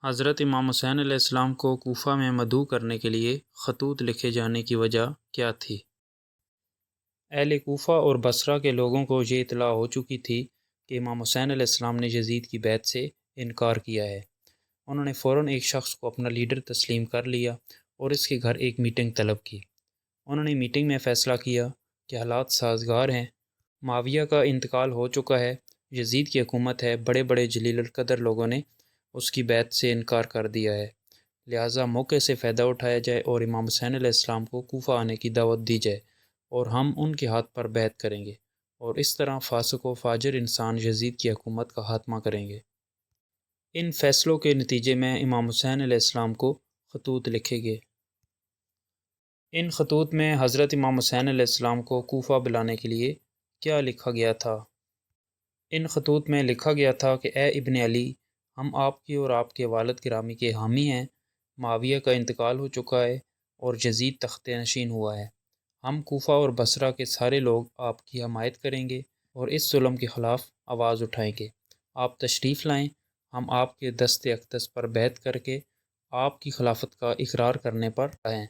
حضرت امام حسین علیہ السلام کو کوفہ میں مدعو کرنے کے لیے خطوط لکھے جانے کی وجہ کیا تھی؟ اہل کوفہ اور بصرہ کے لوگوں کو یہ اطلاع ہو چکی تھی کہ امام حسین علیہ السلام نے یزید کی بیعت سے انکار کیا ہے۔ انہوں نے فوراً ایک شخص کو اپنا لیڈر تسلیم کر لیا اور اس کے گھر ایک میٹنگ طلب کی۔ انہوں نے میٹنگ میں فیصلہ کیا کہ حالات سازگار ہیں، معاویہ کا انتقال ہو چکا ہے، یزید کی حکومت ہے، بڑے بڑے جلیل القدر لوگوں نے اس کی بیعت سے انکار کر دیا ہے، لہٰذا موقع سے فائدہ اٹھایا جائے اور امام حسین علیہ السلام کو کوفہ آنے کی دعوت دی جائے اور ہم ان کے ہاتھ پر بیعت کریں گے اور اس طرح فاسق و فاجر انسان یزید کی حکومت کا خاتمہ کریں گے۔ ان فیصلوں کے نتیجے میں امام حسین علیہ السلام کو خطوط لکھے گئے۔ ان خطوط میں حضرت امام حسین علیہ السلام کو کوفہ بلانے کے لیے کیا لکھا گیا تھا؟ ان خطوط میں لکھا گیا تھا کہ اے ابن علی، ہم آپ کی اور آپ کے والد گرامی کے حامی ہیں، معاویہ کا انتقال ہو چکا ہے اور یزید تخت نشین ہوا ہے۔ ہم کوفہ اور بصرہ کے سارے لوگ آپ کی حمایت کریں گے اور اس ظلم کے خلاف آواز اٹھائیں گے۔ آپ تشریف لائیں، ہم آپ کے دست اقدس پر بیعت کر کے آپ کی خلافت کا اقرار کرنے پر آئیں۔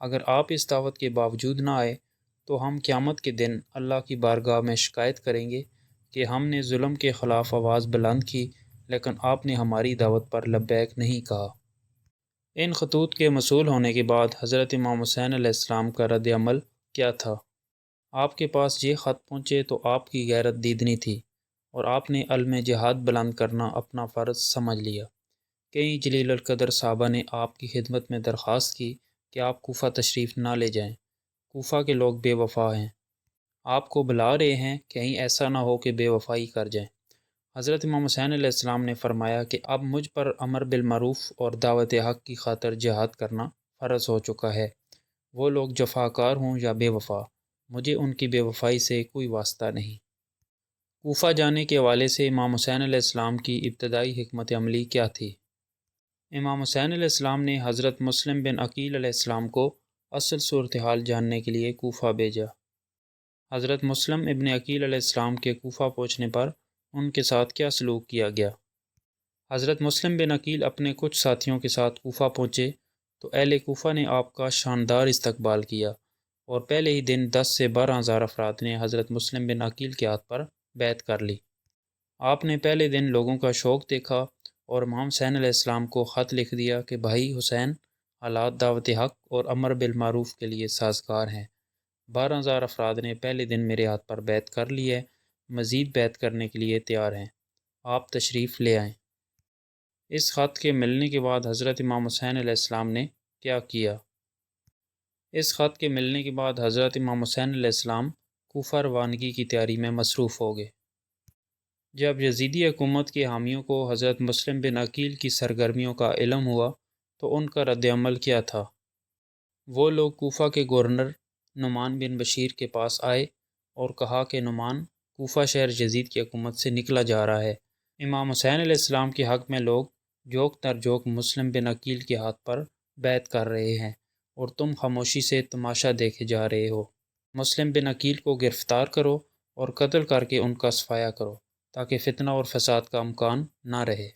اگر آپ اس دعوت کے باوجود نہ آئے تو ہم قیامت کے دن اللہ کی بارگاہ میں شکایت کریں گے کہ ہم نے ظلم کے خلاف آواز بلند کی لیکن آپ نے ہماری دعوت پر لبیک نہیں کہا۔ ان خطوط کے موصول ہونے کے بعد حضرت امام حسین علیہ السلام کا رد عمل کیا تھا؟ آپ کے پاس یہ خط پہنچے تو آپ کی غیرت دیدنی تھی اور آپ نے علم جہاد بلند کرنا اپنا فرض سمجھ لیا۔ کئی جلیل القدر صحابہ نے آپ کی خدمت میں درخواست کی کہ آپ کوفہ تشریف نہ لے جائیں، کوفہ کے لوگ بے وفا ہیں، آپ کو بلا رہے ہیں، کہیں ایسا نہ ہو کہ بے وفائی کر جائیں۔ حضرت امام حسین علیہ السلام نے فرمایا کہ اب مجھ پر امر بالمعروف اور دعوت حق کی خاطر جہاد کرنا فرض ہو چکا ہے، وہ لوگ جفاکار ہوں یا بے وفا، مجھے ان کی بے وفائی سے کوئی واسطہ نہیں۔ کوفہ جانے کے حوالے سے امام حسین علیہ السلام کی ابتدائی حکمت عملی کیا تھی؟ امام حسین علیہ السلام نے حضرت مسلم بن عقیل علیہ السلام کو اصل صورتحال جاننے کے لیے کوفہ بھیجا۔ حضرت مسلم ابن عقیل علیہ السلام کے کوفہ پہنچنے پر ان کے ساتھ کیا سلوک کیا گیا؟ حضرت مسلم بن عقیل اپنے کچھ ساتھیوں کے ساتھ کوفہ پہنچے تو اہل کوفہ نے آپ کا شاندار استقبال کیا اور پہلے ہی دن 10 سے 12 ہزار افراد نے حضرت مسلم بن عقیل کے ہاتھ پر بیعت کر لی۔ آپ نے پہلے دن لوگوں کا شوق دیکھا اور امام حسین علیہ السلام کو خط لکھ دیا کہ بھائی حسین، حالات دعوت حق اور امر بالمعروف کے لیے سازگار ہیں، 12 ہزار افراد نے پہلے دن میرے ہاتھ پر بیعت کر لی ہے، مزید بیعت کرنے کے لیے تیار ہیں، آپ تشریف لے آئیں۔ اس خط کے ملنے کے بعد حضرت امام حسین علیہ السلام نے کیا کیا؟ اس خط کے ملنے کے بعد حضرت امام حسین علیہ السلام کوفہ روانگی کی تیاری میں مصروف ہو گئے۔ جب یزیدی حکومت کے حامیوں کو حضرت مسلم بن عقیل کی سرگرمیوں کا علم ہوا تو ان کا رد عمل کیا تھا؟ وہ لوگ کوفہ کے گورنر نعمان بن بشیر کے پاس آئے اور کہا کہ نعمان، کوفہ شہر یزید کی حکومت سے نکلا جا رہا ہے، امام حسین علیہ السلام کے حق میں لوگ جوک در جوک مسلم بن عقیل کے ہاتھ پر بیعت کر رہے ہیں اور تم خاموشی سے تماشا دیکھے جا رہے ہو۔ مسلم بن عقیل کو گرفتار کرو اور قتل کر کے ان کا صفایا کرو تاکہ فتنہ اور فساد کا امکان نہ رہے۔